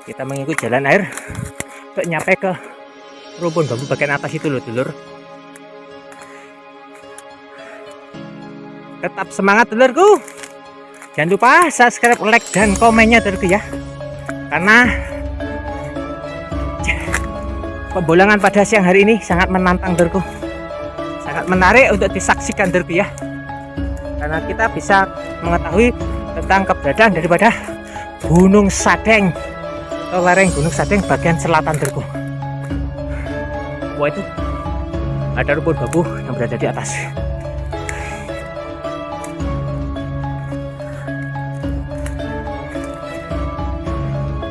Kita mengikuti jalan air untuk nyampe ke rumpun bambu bagian atas itu loh dulur. Tetap semangat dulurku. Jangan lupa subscribe, like, dan komennya dulurku ya. Karena pembolangan pada siang hari ini sangat menantang dulurku. Sangat menarik untuk disaksikan dulurku ya. Karena kita bisa mengetahui tentang keberadaan daripada Gunung Sadeng atau lereng Gunung Sadeng bagian selatan dulurku. Wah, itu ada rumpun bambu yang berada di atas.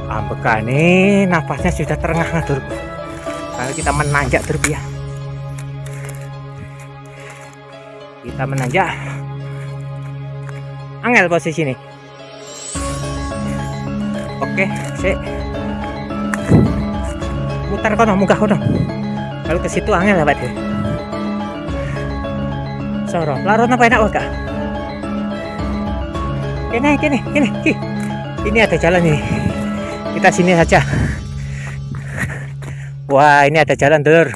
Ambekane napasnya sudah terengah-engah dulurku. Karena kita menanjak dulurku ya. Kita menanjak. Angel posisi ini. Oke, sik. Mutar kono, munggah kono. Kalau ke situ angel Pak deh. Soro, larut apa enak wae, Kene. Ini ada jalan ini. Kita sini saja. Wah, ini ada jalan, dulur.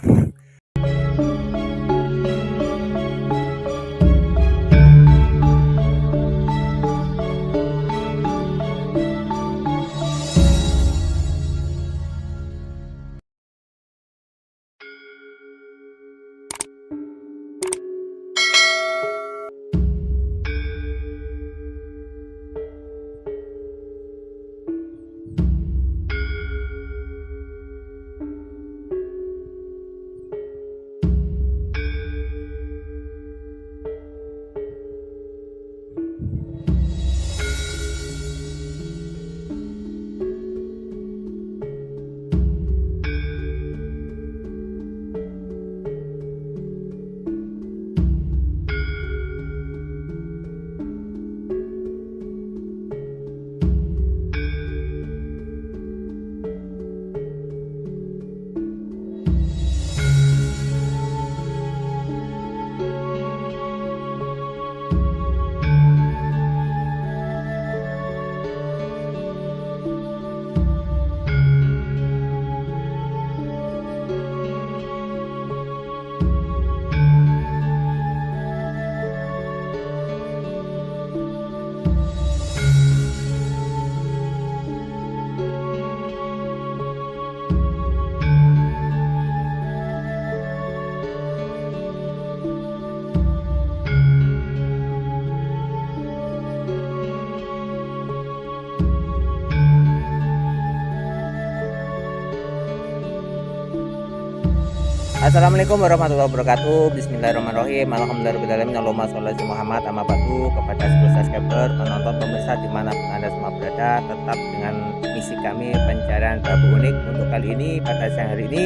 Assalamualaikum warahmatullahi wabarakatuh. Bismillahirrahmanirrahim. Alhamdulillahirobbilalamin. Allahumma sholli ala Muhammad. Amma ba'du. Kepada seluruh subscriber, penonton, pemirsa dimanapun Anda semua berada, tetap dengan misi kami pencarian bambu unik. Untuk kali ini, pada siang hari ini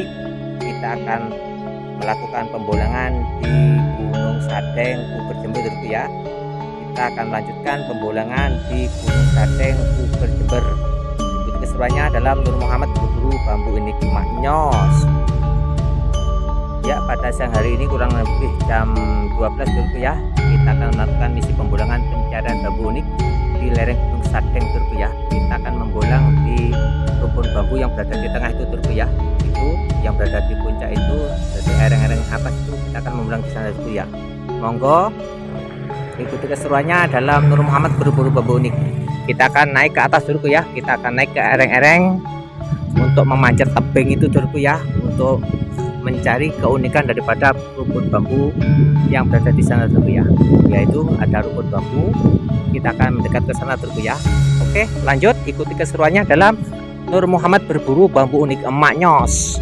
kita akan melakukan pembolangan di Gunung Sadeng, Puber Jember ya. Kita akan melanjutkan pembolangan di Gunung Sadeng, Puber Jember. Ikuti keseruannya dalam Nur Muhammad berburu bambu unik Maknyos. Ya, pada siang hari ini kurang lebih jam 12 dulu ya, kita akan melakukan misi pembolangan pencarian bambu unik di lereng Gunung Sadeng dulu ya. Kita akan membolang di rumpun bambu yang berada di tengah itu dulu ya. Itu yang berada di puncak itu, dari lereng-lereng atas itu kita akan membolang di sana dulu ya. Monggo ikuti keseruannya dalam Nur Muhammad berburu bambu unik. Kita akan naik ke atas dulu ya. Kita akan naik ke lereng-lereng untuk memanjat tebing itu dulu ya, untuk mencari keunikan daripada rumpun bambu yang berada di sana dulu ya. Yaitu ada rumpun bambu, kita akan mendekat ke sana dulu ya. Oke, lanjut ikuti keseruannya dalam Nur Muhammad berburu bambu unik Maknyos.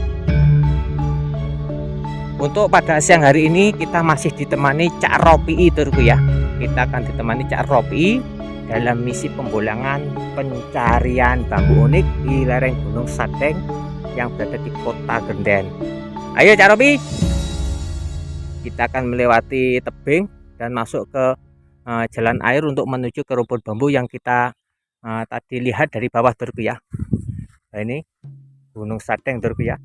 Untuk pada siang hari ini kita masih ditemani Cak Ropi dulu ya. Kita akan ditemani Cak Ropi dalam misi pembolangan pencarian bambu unik di lereng Gunung Sadeng yang berada di Kota Genden. Ayo Cak Ropi, kita akan melewati tebing dan masuk ke jalan air untuk menuju ke rumpun bambu yang kita tadi lihat dari bawah dulu ya. Nah, ini Gunung Sadeng dulu ya.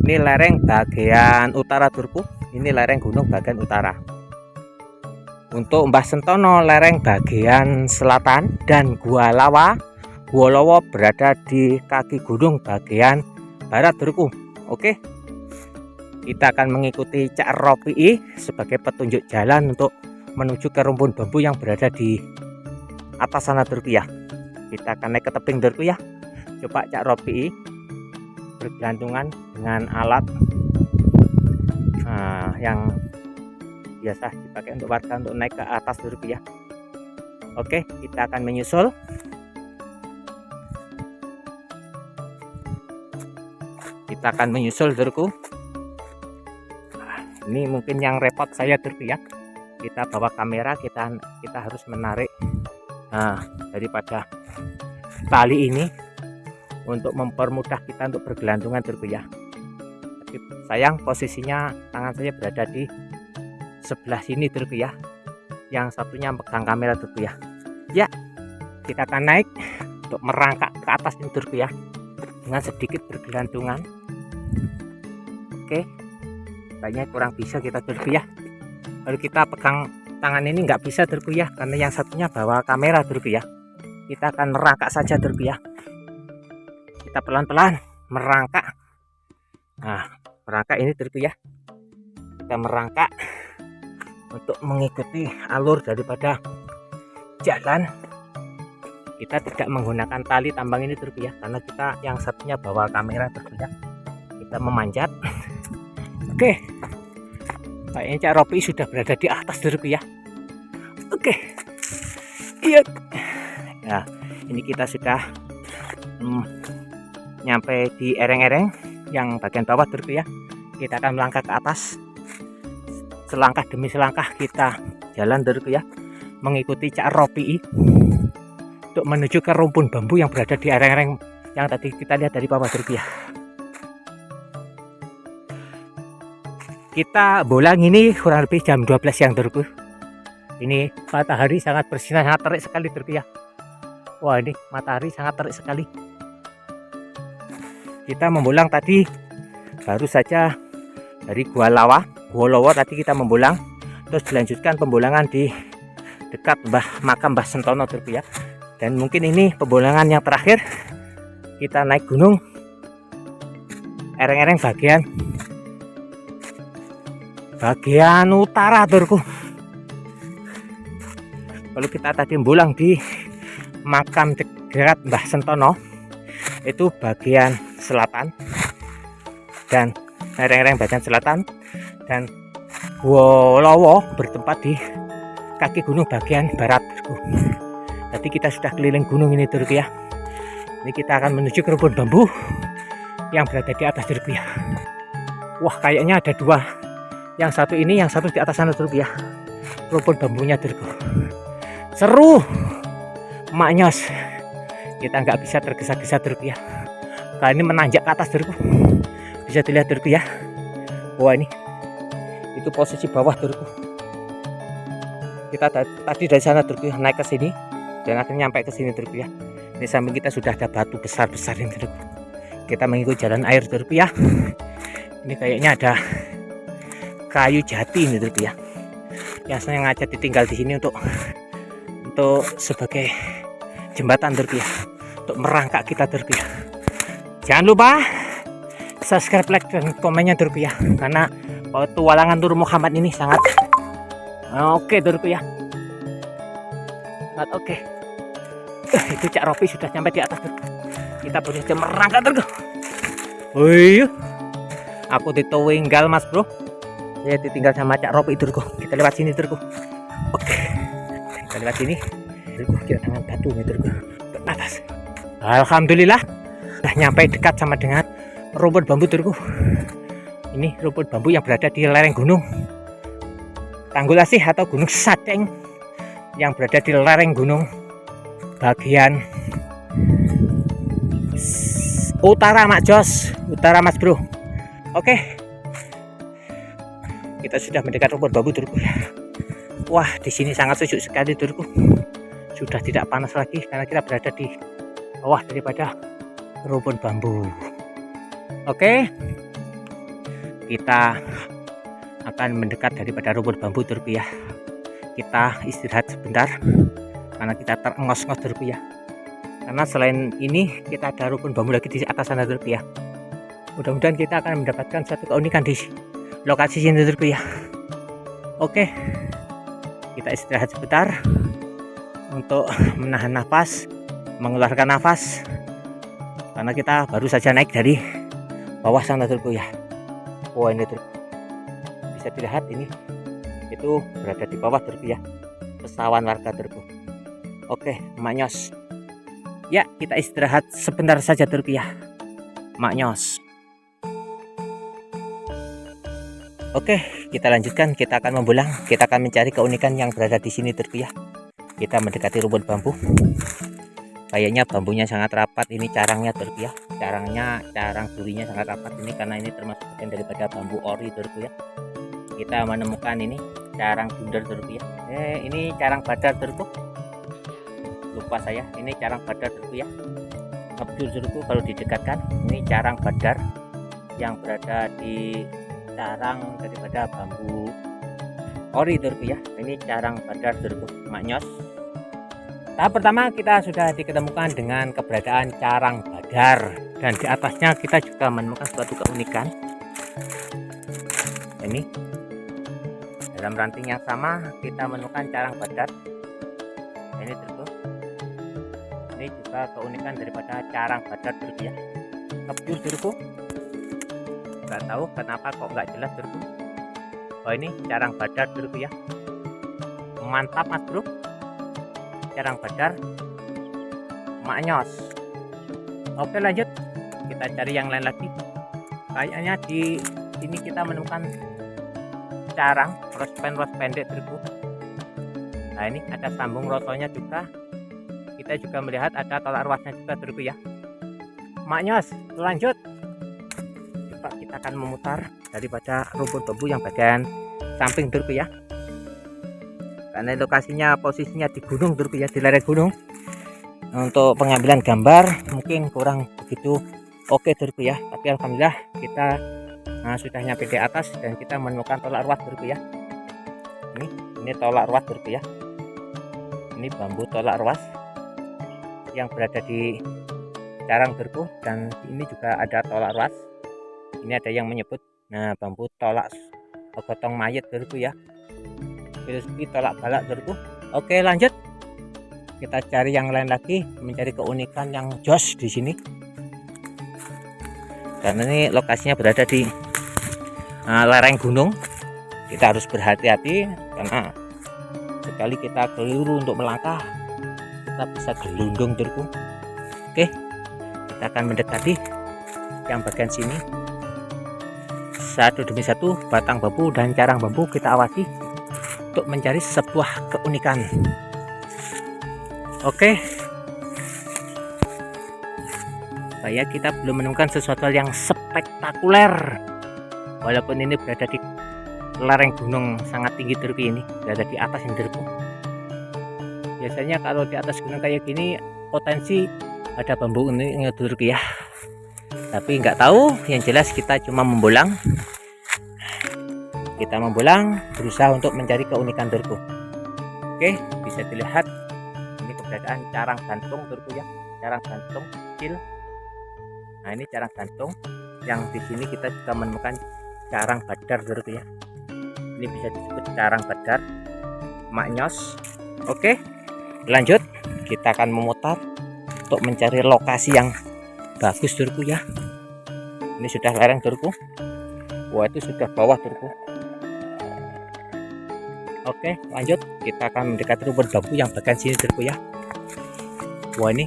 Ini lereng bagian utara dulu. Ini lereng gunung bagian utara. Untuk Mbah Sentono lereng bagian selatan dan Gua Lawa Gua Lowo berada di kaki gunung bagian barat, Dorku. Oke, kita akan mengikuti Cak Ropi sebagai petunjuk jalan untuk menuju ke rumpun bambu yang berada di atas sana, Dorku ya. Kita akan naik ke tebing, Dorku ya. Coba Cak Ropi bergelantungan dengan alat yang biasa dipakai untuk warga untuk naik ke atas, Dorku ya. Oke, kita akan menyusul. Dorku. Ini mungkin yang repot saya, Dorku ya. Kita bawa kamera, kita harus menarik daripada tali ini untuk mempermudah kita untuk bergelantungan, Dorku ya. Tapi sayang posisinya tangan saya berada di sebelah sini, Dorku ya. Yang satunya pegang kamera, Dorku ya. Ya, kita akan naik untuk merangkak ke atas ini, Dorku ya, dengan sedikit bergelantungan. Oke, kayaknya kurang bisa kita, Dorku ya. Kalau kita pegang tangan ini nggak bisa, Dorku ya, karena yang satunya bawa kamera, Dorku ya. Kita akan merangkak saja, Dorku ya. Kita pelan-pelan merangkak. Nah, merangkak ini, Dorku ya. Kita merangkak untuk mengikuti alur daripada jalan. Kita tidak menggunakan tali tambang ini, Dorku ya, karena kita yang satunya bawa kamera, Dorku ya. Kita memanjat. Oke, kayaknya Cak Ropi sudah berada di atas, Dorku ya. Oke, iya. Nah, ini kita sudah nyampe di ereng-ereng yang bagian bawah, Dorku ya. Kita akan melangkah ke atas. Selangkah demi selangkah kita jalan, Dorku ya, mengikuti Cak Ropi untuk menuju ke rumpun bambu yang berada di ereng-ereng yang tadi kita lihat dari bawah, Dorku ya. Kita bolang ini kurang lebih jam 12 siang, Dorku. Ini matahari sangat bersinar, sangat terik sekali, Dorku ya. Wah, ini matahari sangat terik sekali. Kita membolang tadi baru saja dari Gua Lowo tadi kita membolang, terus dilanjutkan pembolangan di dekat makam Mbah Sentono, Dorku ya. Dan mungkin ini pembolangan yang terakhir kita naik gunung ereng-ereng bagian utara, Dorku. Kalau kita tadi membolang di makam dekat Mbah Sentono, itu bagian selatan dan ereng-ereng bagian selatan, dan Gua Lowo bertempat di kaki gunung bagian barat, Dorku. Tadi kita sudah keliling gunung ini, Dorku ya. Ini kita akan menuju ke rumpun bambu yang berada di atas, Dorku ya. Wah, kayaknya ada dua. Yang satu ini, yang satu di atas sana, Dorku ya. Rumpun bambunya, Dorku. Seru. Maknyos. Kita nggak bisa tergesa-gesa, Dorku ya. Kali ini menanjak ke atas, Dorku. Bisa dilihat, Dorku ya. Wah, ini. Itu posisi bawah, Dorku. Kita tadi dari sana, Dorku ya, naik ke sini dan akhirnya nyampe ke sini, Dorku ya. Di samping kita sudah ada batu besar-besar ini, Dorku. Kita mengikuti jalan air, Dorku ya. Ini kayaknya ada kayu jati ini, Dorku ya. Yang sengaja ditinggal di sini untuk sebagai jembatan, Dorku ya, untuk merangkak kita, Dorku ya. Jangan lupa subscribe, like, dan komennya, Dorku ya, karena petualangan Nur Muhammad ini sangat oke, Dorku ya. Sangat oke. Itu Cak Ropi sudah sampai di atas, Dorku. Kita baru saja merangkak, Dorku. Wih, aku ditinggal, Mas Bro. Saya ditinggal sama Cak Ropi, Dorku. Kita lewat sini, Dorku. Oke, kita lewat sini, Dorku. Kita tangan batu nih, Dorku, ke atas. Alhamdulillah sudah nyampe dekat sama dengan rumpun bambu, Dorku. Ini rumpun bambu yang berada di lereng gunung Tanggul Asih atau Gunung Sadeng yang berada di lereng gunung bagian utara, Mak Jos. Utara, Mas Bro. Oke, kita sudah mendekat rumpun bambu, Dorku. Wah, di sini sangat sejuk sekali, Dorku. Sudah tidak panas lagi karena kita berada di bawah daripada rumpun bambu. Oke, kita akan mendekat daripada rumpun bambu, Dorku ya. Kita istirahat sebentar karena kita terengos-engos, Dorku ya. Karena selain ini kita ada rumpun bambu lagi di atas sana Turku ya. Mudah-mudahan kita akan mendapatkan suatu keunikan di lokasi sini Turku ya. Oke, kita istirahat sebentar untuk menahan nafas, mengeluarkan nafas, karena kita baru saja naik dari bawah sana Turku ya. Wah ini Turku, bisa dilihat ini itu berada di bawah Turku ya, pesawan warga Turku. Oke Maknyos, ya kita istirahat sebentar saja Turku ya Maknyos. Oke, kita lanjutkan. Kita akan membulang. Kita akan mencari keunikan yang berada di sini Turku ya. Kita mendekati rumpun bambu. Kayaknya bambunya sangat rapat. Ini carangnya Turku ya. Carang durinya sangat rapat ini karena ini termasuk bagian daripada bambu ori Turku ya. Kita menemukan ini carang bundar Turku ya. Ini carang badar Turku. Lupa saya. Ini carang badar Turku ya. Ngebul Turku kalau didekatkan. Ini carang badar yang berada di carang daripada bambu ori Turku ya. Ini carang badar Turku Maknyos. Tahap pertama kita sudah diketemukan dengan keberadaan carang badar, dan di atasnya kita juga menemukan suatu keunikan. Ini dalam ranting yang sama kita menemukan carang badar. Ini Turku. Ini juga keunikan daripada carang badar Turku ya. Ngebul Turku. Nggak tahu kenapa kok nggak jelas Turku. Oh ini carang badar Turku ya. Mantap Mas Bro. Carang badar Maknyos. Oke lanjut, kita cari yang lain lagi. Kayaknya di sini kita menemukan carang ros pendek Turku. Nah ini ada sambung rotonya juga. Kita juga melihat ada tolak ruasnya juga Turku ya. Maknyos, lanjut. Kita akan memutar daripada rumpun bambu yang bagian samping Turku ya. Karena lokasinya posisinya di gunung Turku ya, di lereng gunung. Untuk pengambilan gambar mungkin kurang begitu oke Turku ya. Tapi alhamdulillah kita sudah nyampe di atas dan kita menemukan tolak ruas Turku ya. Ini tolak ruas Turku ya. Ini bambu tolak ruas yang berada di carang Turku, dan ini juga ada tolak ruas. Ini ada yang menyebut bambu tolak gotong mayat Turku ya. Filosofi tolak balak Turku. Oke lanjut, kita cari yang lain lagi, mencari keunikan yang jos di sini. Karena ini lokasinya berada di lereng gunung, kita harus berhati-hati karena sekali kita keliru untuk melangkah kita bisa gelundung Turku. Oke, kita akan mendekati yang bagian sini. Satu demi satu batang bambu dan carang bambu kita awasi untuk mencari sebuah keunikan. Oke, kayak kita belum menemukan sesuatu yang spektakuler, walaupun ini berada di lereng gunung sangat tinggi Turku. Ini berada di atas ini Turku. Biasanya kalau di atas gunung kayak gini potensi ada bambu ini Turku ya, tapi nggak tahu. Yang jelas kita cuma membulang. Kita membulang, berusaha untuk mencari keunikan Turku. Oke, bisa dilihat ini keberadaan carang gantung Turku ya, carang gantung kecil. Nah ini carang gantung yang di sini kita juga menemukan carang badar Turku ya. Ini bisa disebut carang badar Maknyos. Oke, lanjut, kita akan memutar untuk mencari lokasi yang bagus Turku ya. Ini sudah lereng Turku. Wah itu sudah bawah Turku. Oke lanjut, kita akan mendekati rumpun bambu yang bagian sini Turku ya. Wah ini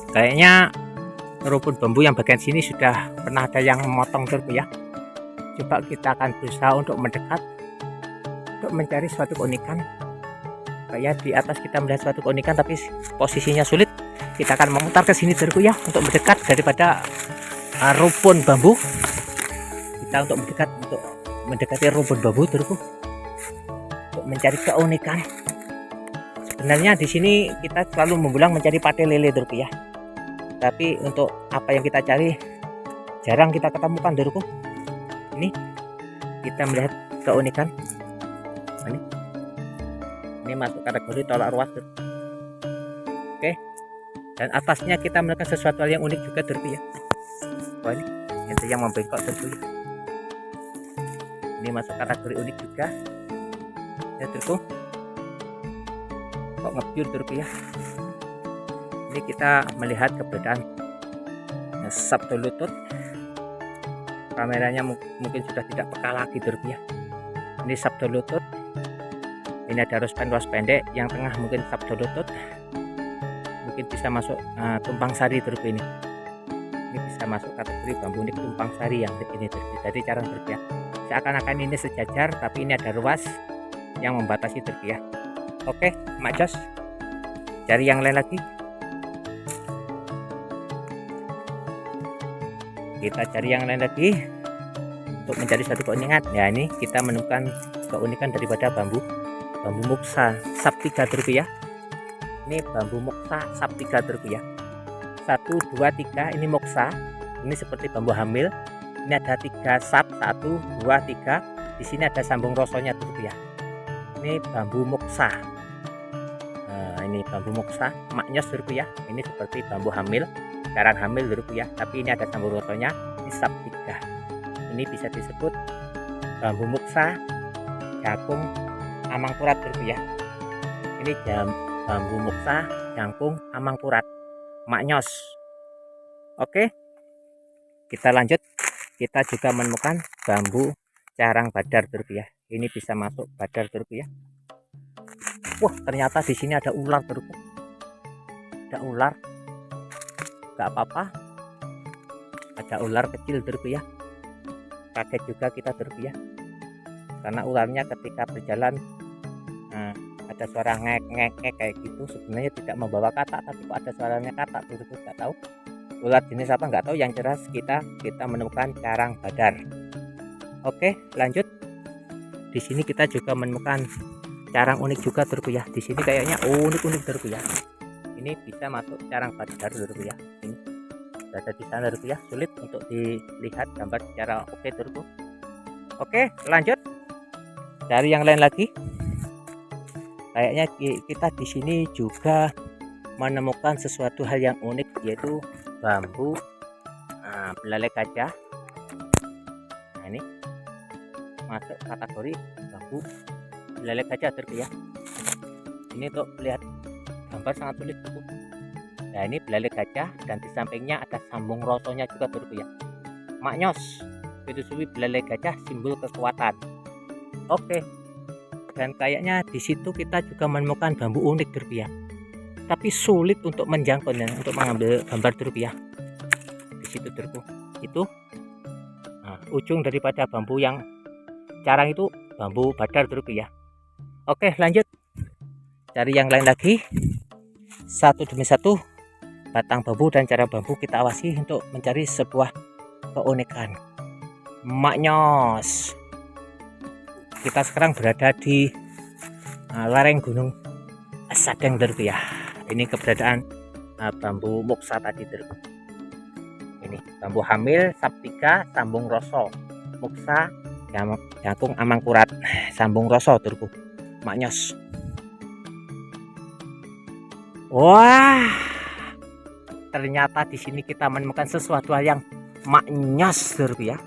kayaknya rumpun bambu yang bagian sini sudah pernah ada yang memotong Turku ya. Coba kita akan berusaha untuk mendekat untuk mencari suatu keunikan. Kayak di atas kita melihat suatu keunikan tapi posisinya sulit. Kita akan memutar ke sini Turku ya untuk mendekat daripada rumpun bambu. Kita untuk mendekati rumpun bambu Turku untuk mencari keunikan. Sebenarnya di sini kita selalu membulang mencari pate lele Turku ya. Tapi untuk apa yang kita cari jarang kita ketemukan Turku. Ini kita melihat keunikan. Ini masuk kategori tolak ruas Turku. Oke, Dan atasnya kita menemukan sesuatu hal yang unik juga Turku ya. Wah, ini ada yang membengkok Turku ya. Ini masuk kategori unik juga ya Turku. Kok ngebyur Turku ya. Ini kita melihat keberadaan sabtu lutut. Kameranya mungkin sudah tidak peka lagi Turku ya. Ini sabtu lutut. Ini ada rospen pendek, yang tengah mungkin sabtu lutut. Mungkin bisa masuk tumpang sari Turku ini. Ini bisa masuk kategori bambu unik tumpang sari yang ini Turku. Jadi cara Turku ya. Seakan-akan ini sejajar, tapi ini ada ruas yang membatasi Turku ya. Oke, Mak Jos, cari yang lain lagi. Kita cari yang lain lagi untuk mencari satu keunikan. Ya, ini kita menemukan keunikan daripada bambu muksa sap 3 Turku ya. Ini bambu muksa sap 3 Turku ya. 1 2 3 ini muksa. Ini seperti bambu hamil. Ini ada 3 sap, 1 2 3. Di sini ada sambung rosonya Turku ya. Ini bambu muksa. Nah, ini bambu muksa maknyos Turku ya. Ini seperti bambu hamil, karang hamil Turku ya. Tapi ini ada sambung rosonya. Ini sap 3. Ini bisa disebut bambu muksa jakung amangkurat Turku ya. Ini bambu muksa jakung amangkurat maknyos. Oke, kita lanjut. Kita juga menemukan bambu carang badar Turku ya. Ini bisa masuk badar Turku ya. Wah, ternyata di sini ada ular Turku. Ada ular. Gak apa-apa. Ada ular kecil Turku ya. Kaget juga kita Turku ya. Karena ularnya ketika berjalan ada suara ngek kayak gitu. Sebenarnya tidak membawa katak, tapi kok ada suaranya katak Turku, nggak tahu. Ular jenis apa nggak tahu, yang jelas kita menemukan carang badar. Oke, lanjut. Di sini kita juga menemukan carang unik juga Turku ya. Di sini kayaknya unik Turku ya. Ini bisa masuk carang badar Turku ya. Ini berada di sana Turku ya. Sulit untuk dilihat gambar secara oke Turku. Oke, lanjut. Cari yang lain lagi. Kayaknya kita di sini juga menemukan sesuatu hal yang unik, yaitu bambu belalai gajah. Nah, ini masuk kategori bambu belalai gajah Turku ya. Ini untuk melihat gambar sangat sulit Turku. Nah, ini belalai gajah dan di sampingnya ada sambung rosonya juga Turku ya. Maknyos, filosofi belalai gajah simbol kekuatan. Oke. Dan kayaknya di situ kita juga menemukan bambu unik Turku ya. Tapi sulit untuk menjangkaunya, untuk mengambil gambar Turku ya. Di situ Turku. Itu ujung daripada bambu yang carang itu bambu badar Turku ya. Oke, lanjut. Cari yang lain lagi. Satu demi satu batang bambu dan cara bambu kita awasi untuk mencari sebuah keunikan. Maknyos. Kita sekarang berada di lereng Gunung Sadeng Turku ya. Ini keberadaan bambu muksa tadi Turku. Ini bambu hamil sap 3 sambung roso. Muksa jakung amangkurat sambung roso Turku. Maknyos. Wah, ternyata di sini kita menemukan sesuatu hal yang maknyos Turku ya.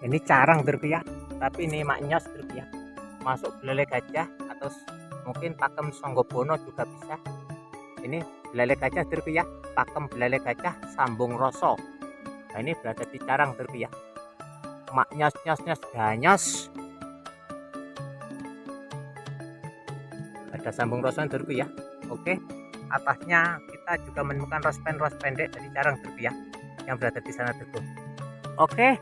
Ini carang Turku ya, tapi ini maknyos Turku ya. Masuk belalai gajah atau mungkin pakem Songgobono juga bisa. Ini belalai gajah Turku ya, pakem belalai gajah sambung roso. Nah, ini berada di carang Turku ya. Maknyos ganyos. Ada sambung roso Turku ya. Oke. Atasnya kita juga menemukan rospen pendek dari carang Turku ya, yang berada di sana Turku. Oke,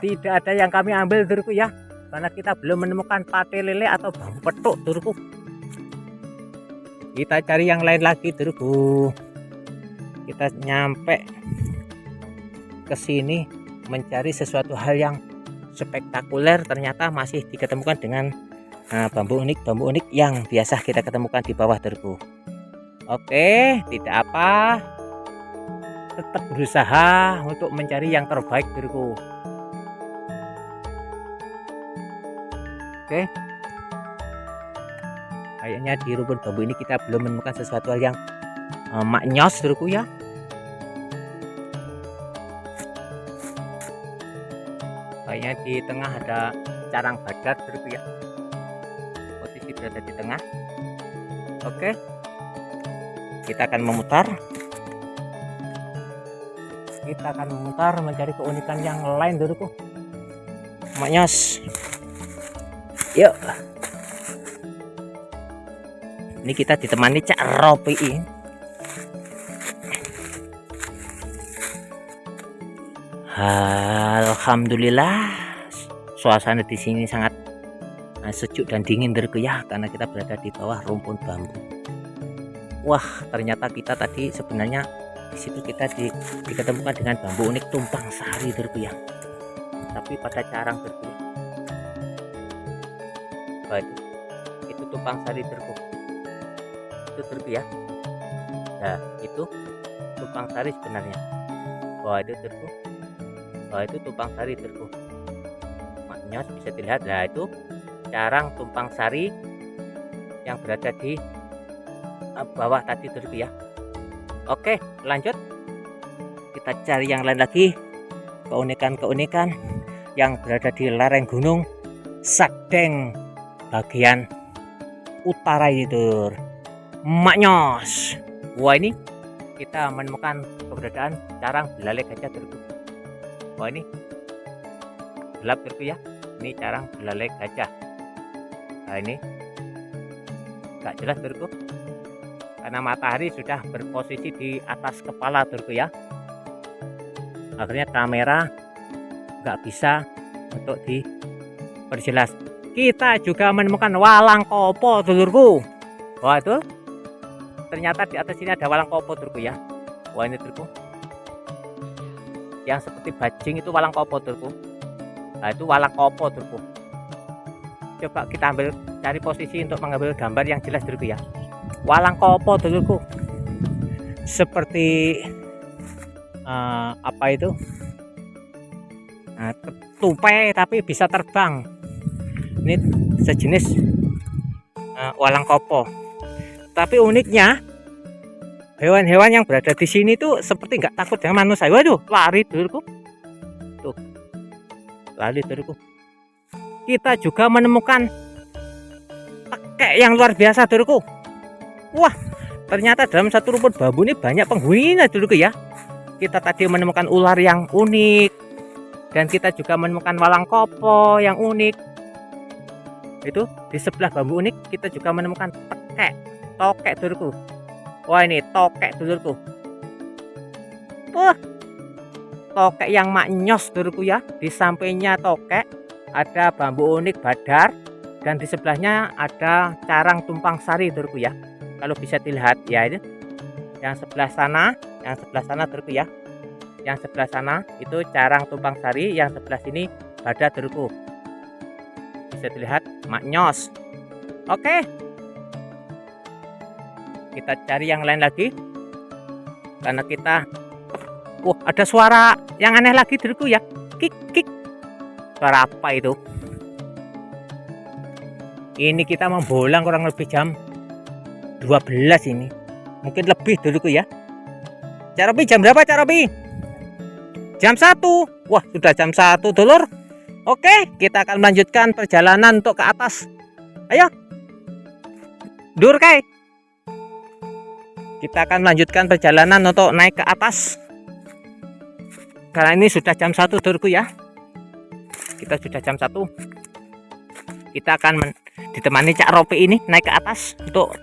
tidak ada yang kami ambil Turku ya, karena kita belum menemukan pate lele atau bambu petuk Turku. Kita cari yang lain lagi Turku. Kita nyampe ke sini mencari sesuatu hal yang spektakuler, ternyata masih diketemukan dengan bambu unik yang biasa kita ketemukan di bawah Turku. Oke, tidak apa, tetap berusaha untuk mencari yang terbaik Turku. Oke, kayaknya di rumpun bambu ini kita belum menemukan sesuatu hal yang maknyos dulurku ya. Kayaknya di tengah ada carang badar dulurku ya. Posisi berada di tengah. Oke, kita akan memutar. Kita akan memutar mencari keunikan yang lain dulurku. Maknyos. Yuk. Ini kita ditemani Cak Ropi. Alhamdulillah, suasana di sini sangat sejuk dan dingin dulurku ya, karena kita berada di bawah rumpun bambu. Wah, ternyata kita tadi sebenarnya di situ kita diketemukan dengan bambu unik tumpang sari dulurku ya. Tapi pada carang dulurku. Wah, itu tumpang sari dulurku. Itu dulurku ya. Nah, itu tumpang sari sebenarnya. Wah, itu dulurku. Wah, itu tumpang sari dulurku. Maknya bisa dilihat. Nah, itu carang tumpang sari yang berada di bawah tadi dulurku ya. Oke, lanjut. Kita cari yang lain lagi. Keunikan-keunikan yang berada di lereng gunung Sadeng bagian utara itu, maknyos. Wah, ini kita menemukan keberadaan carang belalai gajah dulurku. Wah, ini gelap dulurku ya. Ini carang belalai gajah. Nah, ini gak jelas dulurku, karena matahari sudah berposisi di atas kepala dulurku ya. Akhirnya kamera nggak bisa untuk diperjelas. Kita juga menemukan walang kopo dulurku. Wah, itu ternyata di atas sini ada walang kopo dulurku ya. Wah, ini dulurku, yang seperti bajing itu walang kopo dulurku. Nah, itu walang kopo dulurku. Coba kita ambil, cari posisi untuk mengambil gambar yang jelas dulurku ya. Walang kopo dulurku, seperti apa itu, tupai tapi bisa terbang. Ini sejenis walang kopo. Tapi uniknya hewan-hewan yang berada di sini tuh seperti nggak takut dengan manusia. Waduh, lari dulurku. Tuh, lari dulurku. Kita juga menemukan tekek yang luar biasa dulurku. Wah, ternyata dalam satu rumpun bambu ini banyak penghuninya dulurku ya. Kita tadi menemukan ular yang unik, dan kita juga menemukan walang kopo yang unik. Itu di sebelah bambu unik kita juga menemukan tokek dulurku. Wah, ini tokek dulurku. Wah, tokek yang maknyos dulurku ya. Di sampingnya tokek ada bambu unik badar, dan di sebelahnya ada carang tumpang sari dulurku ya. Kalau bisa dilihat ya, itu yang sebelah sana dulurku ya. Yang sebelah sana itu carang tumpang sari, yang sebelah sini badar dulurku. Bisa dilihat maknyos. Oke, kita cari yang lain lagi, karena kita ada suara yang aneh lagi dulurku ya. Kik kik. Suara apa itu? Ini kita membolang kurang lebih jam 12 ini. Mungkin lebih dulurku ya. Cak Ropi, jam berapa Cak Ropi? Jam 1. Wah, sudah jam 1 dulur. Oke, kita akan melanjutkan perjalanan untuk ke atas. Ayo, dur kai. Kita akan melanjutkan perjalanan untuk naik ke atas, karena ini sudah jam 1 dulurku ya. Kita sudah jam 1. Kita akan ditemani Cak Ropi ini naik ke atas untuk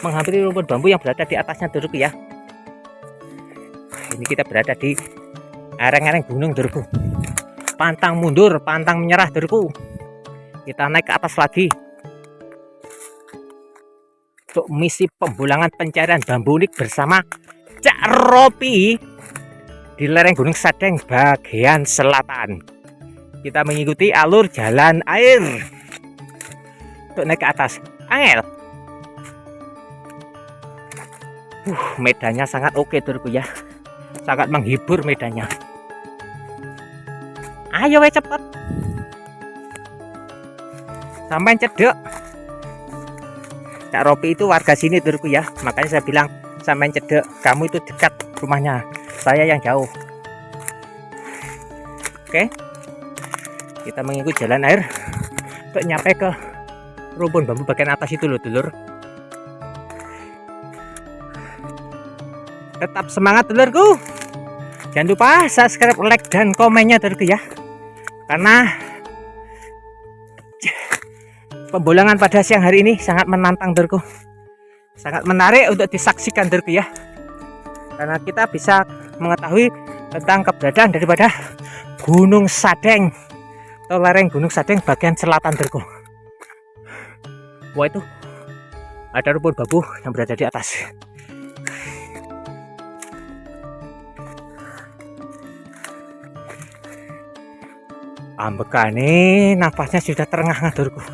menghampiri rumpun bambu yang berada di atasnya dulurku ya. Ini kita berada di lereng-lereng gunung dulurku. Pantang mundur, pantang menyerah dulurku. Kita naik ke atas lagi untuk misi pembulangan pencarian bambu unik bersama Cak Ropi di lereng Gunung Sadeng bagian selatan. Kita mengikuti alur jalan air untuk naik ke atas. Angel. Medannya sangat oke dulurku ya. Sangat menghibur medannya. Ayo we cepet. Sampai cedek. Cak Ropi itu warga sini dulurku ya. Makanya saya bilang sampean cedek, kamu itu dekat rumahnya, saya yang jauh. Oke, kita mengikuti jalan air untuk nyampe ke rumpun bambu bagian atas itu loh dulur. Tetap semangat dulurku, jangan lupa subscribe, like, dan komennya dulurku ya, karena pembolangan pada siang hari ini sangat menantang dulurku, sangat menarik untuk disaksikan dulurku ya, karena kita bisa mengetahui tentang keberadaan daripada Gunung Sadeng atau lereng Gunung Sadeng bagian selatan dulurku. Wah, itu ada rumpun bambu yang berada di atas. Ambekane nafasnya sudah terengah-engah dulurku,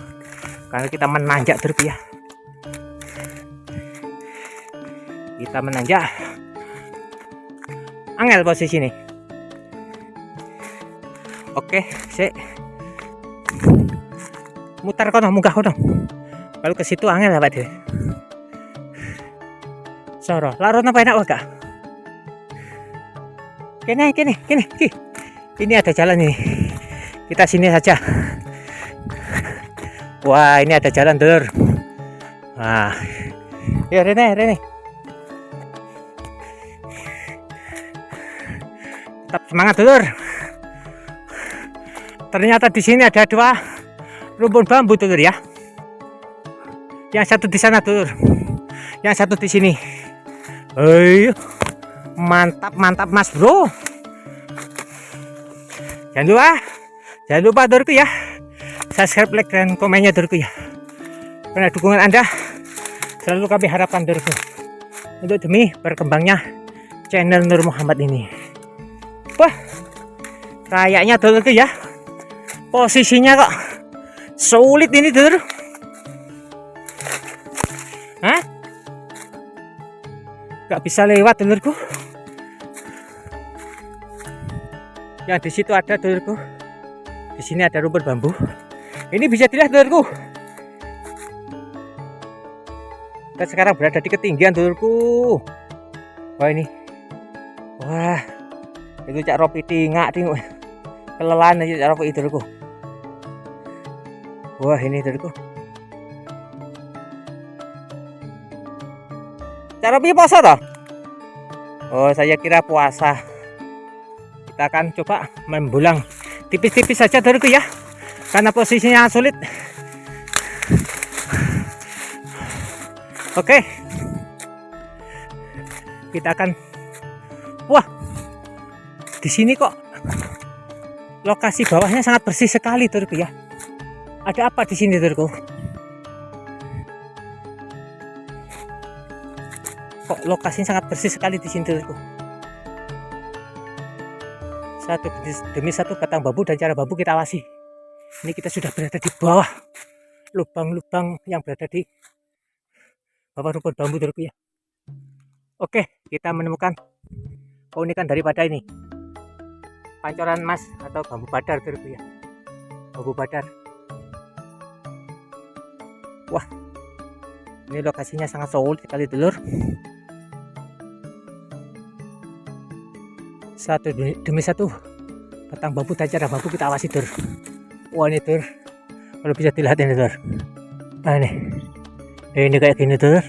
karena kita menanjak dulurku ya. Kita menanjak, angel posisi ini. Oke, sik. Mutar kono, munggah kono. Kalau ke situ angel ya Pak De. Soro, laro apa enak wae, Kak? Kene. Ini ada jalan nih. Kita sini saja. Wah, ini ada jalan dulur. Nah, ya Rene. Tetap semangat dulur. Ternyata di sini ada 2 rumpun bambu dulur ya. Yang satu di sana dulur, yang satu di sini. Ayo, mantap mas bro. Jangan lupa dulurku ya, subscribe, like, dan komennya dulurku ya, karena dukungan Anda selalu kami harapkan dulurku, untuk demi berkembangnya channel Nur Muhammad ini. Wah, kayaknya dulurku ya, posisinya kok sulit ini dulur. Hah? Gak bisa lewat dulurku. Yang di situ ada dulurku. Di sini ada rumpun bambu. Ini bisa dilihat dulurku. Kita sekarang berada di ketinggian dulurku. Wah ini. Wah. Itu Cak Ropi tingak. Kelelahan aja Cak Ropi dulurku. Wah ini dulurku. Cak Ropi puasa toh? Oh, saya kira puasa. Kita akan coba membulang tipis-tipis saja dulurku ya, karena posisinya sulit. Oke, kita akan. Wah, di sini kok lokasi bawahnya sangat bersih sekali dulurku ya. Ada apa di sini dulurku? Kok lokasinya sangat bersih sekali di sini dulurku. Satu demi satu batang bambu dan cara bambu kita awasi. Ini kita sudah berada di bawah lubang-lubang yang berada di bawah rumpun bambu dulurku ya. Oke, kita menemukan keunikan daripada ini, pancoran emas atau bambu badar dulurku ya. Bambu badar. Wah, ini lokasinya sangat sulit sekali dulur. Satu demi satu batang bambu dan cara bambu kita awasi dulur. Wah ini dulur, kalau bisa dilihat ini dulur. Nah ini kayak gini dulur.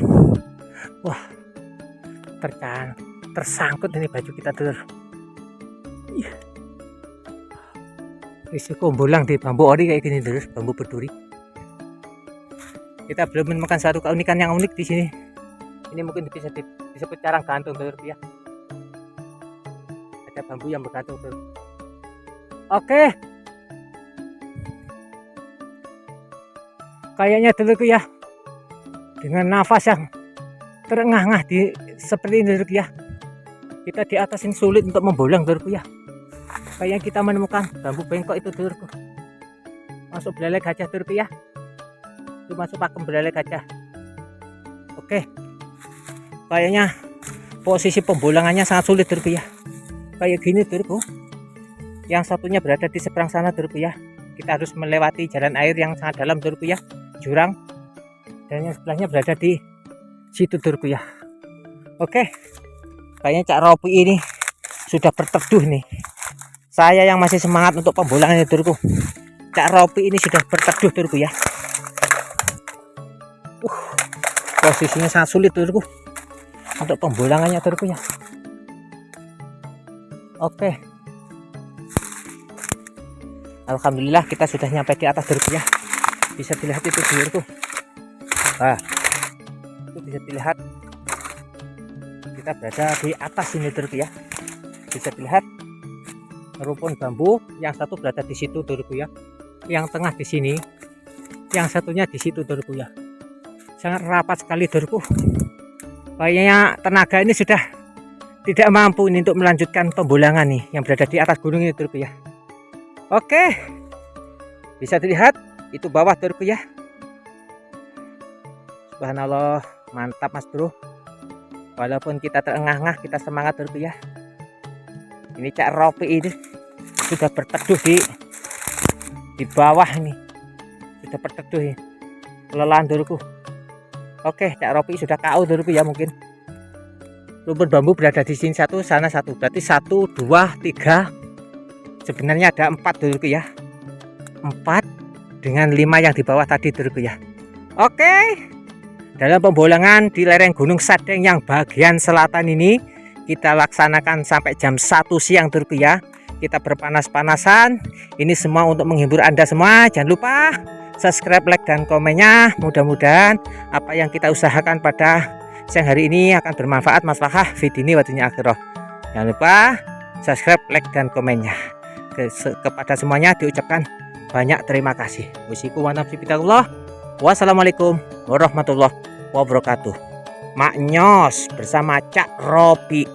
Wah, tersangkut ini baju kita dulur. Risiko bolang di bambu ori kayak gini dulur, bambu berduri. Kita belum menemukan satu keunikan yang unik di sini. Ini mungkin bisa disebut carang gantung dulur ya. Ada bambu yang bergantung dulur. Oke, kayaknya dulurku ya, dengan nafas yang terengah-engah seperti ini dulurku ya, kita di atas ini sulit untuk membolang dulurku ya. Kayaknya kita menemukan bambu bengkok itu dulurku, masuk belalai gajah dulurku ya. Itu masuk pakem belalai gajah. Oke, kayaknya posisi pembolangannya sangat sulit dulurku ya. Kayak gini dulurku, yang satunya berada di seberang sana dulurku ya. Kita harus melewati jalan air yang sangat dalam dulurku ya, jurang, dan yang sebelahnya berada di situ dulurku ya. Oke, kayaknya Cak Ropi ini sudah berteduh nih. Saya yang masih semangat untuk pembolangan ya Turku. Cak Ropi ini sudah berteduh Turku ya. Posisinya sangat sulit Turku untuk pembolangannya Turku ya. Oke, alhamdulillah kita sudah nyampe di atas Turku ya. Bisa dilihat itu Turku. Nah, itu bisa dilihat kita berada di atas ini Turku ya. Bisa dilihat rumpun bambu, yang satu berada di situ Turku ya. Yang tengah di sini, yang satunya di situ Turku ya. Sangat rapat sekali Turku. Kayaknya tenaga ini sudah tidak mampu ini untuk melanjutkan pembolangan nih yang berada di atas gunung ini Turku ya. Oke, bisa dilihat itu bawah Turku ya. Subhanallah, mantap Mas Bro. Walaupun kita terengah-engah, kita semangat Turku ya. Ini Cak Ropi ini sudah berteduh di bawah ini. Sudah berteduh ya. Kelelahan Turku. Oke, Cak Ropi sudah KO Turku ya mungkin. Rumpun bambu berada di sini satu, sana satu. Berarti 1, 2, 3. Sebenarnya ada 4 Turku ya. 4 dengan 5 yang di bawah tadi Turku ya. Oke. Dalam pembolangan di lereng Gunung Sadeng yang bagian selatan ini kita laksanakan sampai jam 1 siang Turku ya. Kita berpanas-panasan. Ini semua untuk menghibur Anda semua. Jangan lupa subscribe, like, dan komennya. Mudah-mudahan apa yang kita usahakan pada siang hari ini akan bermanfaat maslahah fid ini wa dunya akhirah. Jangan lupa subscribe, like, dan komennya. Kepada semuanya diucapkan banyak terima kasih. Wassalamualaikum warahmatullahi wabarakatuh. Mak Nyos bersama Cak Ropi.